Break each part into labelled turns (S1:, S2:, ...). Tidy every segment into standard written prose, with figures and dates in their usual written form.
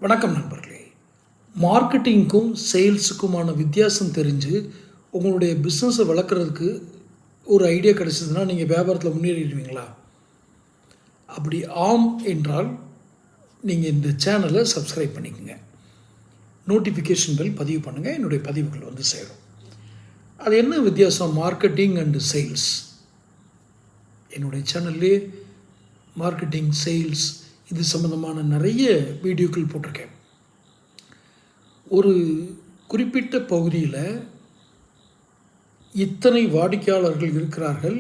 S1: வணக்கம் நண்பர்களே. மார்க்கெட்டிங்க்கும் சேல்ஸுக்குமான வித்தியாசம் தெரிஞ்சு உங்களுடைய பிஸ்னஸை வளர்க்குறதுக்கு ஒரு ஐடியா கிடச்சிதுன்னா நீங்கள் வியாபாரத்தில் முன்னேறிடுவீங்களா? அப்படி ஆம் என்றால் நீங்கள் இந்த சேனலை சப்ஸ்கிரைப் பண்ணிக்கோங்க. நோட்டிஃபிகேஷன் பெல் பதிவு பண்ணுங்கள். என்னுடைய பதிவுகள் வந்து சேரும். அது என்ன வித்தியாசம் மார்க்கெட்டிங் அண்டு சேல்ஸ்? என்னுடைய சேனல்லே மார்க்கெட்டிங், சேல்ஸ் இது சம்மந்தமான நிறைய வீடியோக்கள் போட்டிருக்கேன். ஒரு குறிப்பிட்ட பகுதியில் இத்தனை வாடிக்கையாளர்கள் இருக்கிறார்கள்,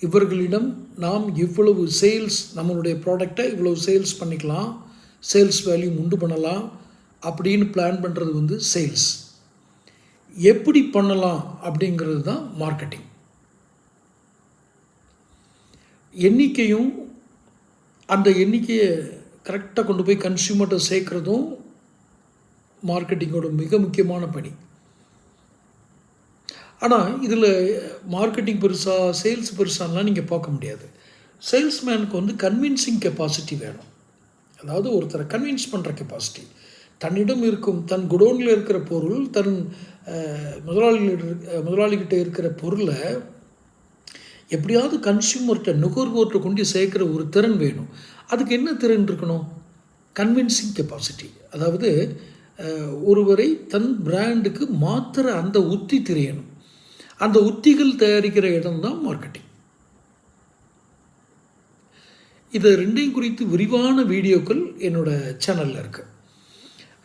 S1: இவர்களிடம் நாம் இவ்வளவு சேல்ஸ், நம்மளுடைய ப்ராடக்டை இவ்வளவு சேல்ஸ் பண்ணிக்கலாம், சேல்ஸ் வேல்யூ உண்டு பண்ணலாம் அப்படின்னு பிளான் பண்ணுறது வந்து சேல்ஸ். எப்படி பண்ணலாம் அப்படிங்கிறது தான் மார்க்கெட்டிங். எண்ணிக்கையும் அந்த எண்ணிக்கையை கரெக்டாக கொண்டு போய் கன்சியூமர்கிட்ட சேர்க்குறதும் மார்க்கெட்டிங்கோட மிக முக்கியமான பணி. ஆனால் இதில் மார்க்கெட்டிங் பெருசாக, சேல்ஸ் பெருசாலாம் நீங்கள் பார்க்க முடியாது. சேல்ஸ்மேனுக்கு வந்து கன்வின்சிங் கெப்பாசிட்டி வேணும். அதாவது ஒருத்தரை கன்வின்ஸ் பண்ணுற கெப்பாசிட்டி. தன்னிடம் இருக்கும், தன் குடோனில் இருக்கிற பொருள், தன் முதலாளிகிட்ட இருக்கிற பொருளை எப்படியாவது கன்சியூமர்கிட்ட, நுகர்வோர்கிட்ட கொண்டு சேர்க்குற ஒரு திறன் வேணும். அதுக்கு என்ன திறன் இருக்கணும்? Convincing capacity. அதாவது ஒருவரை தன் பிராண்டுக்கு மாத்திர அந்த உத்தி தெரியணும். அந்த உத்திகள் தயாரிக்கிற இடம் தான் மார்க்கெட்டிங். இது ரெண்டையும் குறித்து விரிவான வீடியோக்கள் என்னோடய சேனலில் இருக்குது.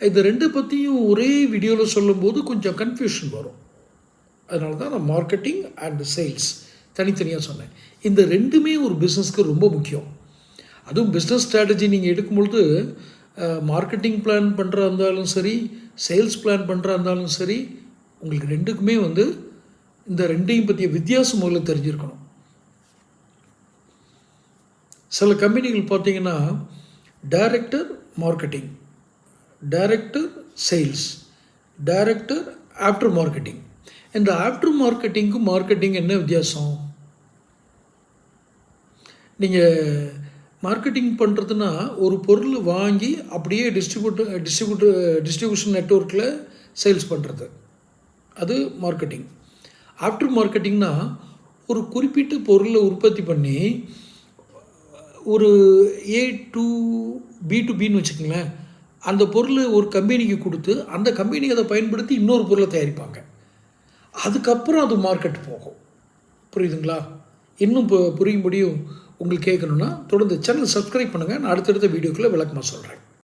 S1: இது ரெண்டு பற்றியும் ஒரே வீடியோவில் சொல்லும்போது கொஞ்சம் கன்ஃபியூஷன் வரும். அதனால தான் நான் மார்க்கெட்டிங் அண்ட் சேல்ஸ் தனித்தனியாக சொன்னேன். இந்த ரெண்டுமே ஒரு பிஸ்னஸ்க்கு ரொம்ப முக்கியம். அதுவும் பிஸ்னஸ் ஸ்ட்ராட்டஜி நீங்கள் எடுக்கும்பொழுது மார்க்கெட்டிங் பிளான் பண்ணுறா இருந்தாலும் சரி, சேல்ஸ் பிளான் பண்ணுறா இருந்தாலும் சரி, உங்களுக்கு ரெண்டுக்குமே வந்து இந்த ரெண்டையும் பற்றிய வித்தியாசம் முதல்ல தெரிஞ்சிருக்கணும். சில கம்பெனிகள் பார்த்தீங்கன்னா director marketing, director sales, director after marketing. இந்த ஆஃப்டர் மார்க்கெட்டிங்கும் மார்க்கெட்டிங் என்ன வித்தியாசம்? நீங்கள் மார்க்கெட்டிங் பண்ணுறதுனா ஒரு பொருளை வாங்கி அப்படியே டிஸ்ட்ரிபியூஷன் நெட்வொர்க்கில் சேல்ஸ் பண்ணுறது, அது மார்க்கெட்டிங். ஆஃப்டர் மார்க்கெட்டிங்னா ஒரு குறிப்பிட்ட பொருளை உற்பத்தி பண்ணி ஒரு A to B to Bன்னு வச்சுக்கோங்களேன், அந்த பொருளை ஒரு கம்பெனிக்கு கொடுத்து அந்த கம்பெனி அதை பயன்படுத்தி இன்னொரு பொருளை தயாரிப்பாங்க. அதுக்கப்புறம் அது மார்க்கெட் போகும். புரியுதுங்களா? இன்னும் புரியும்படியும் உங்களுக்கு கேட்கணுன்னா தொடர்ந்து சேனல் சப்ஸ்கிரைப் பண்ணுங்கள். நான் அடுத்தடுத்த வீடியோக்குள்ளே விளக்கமாக சொல்கிறேன்.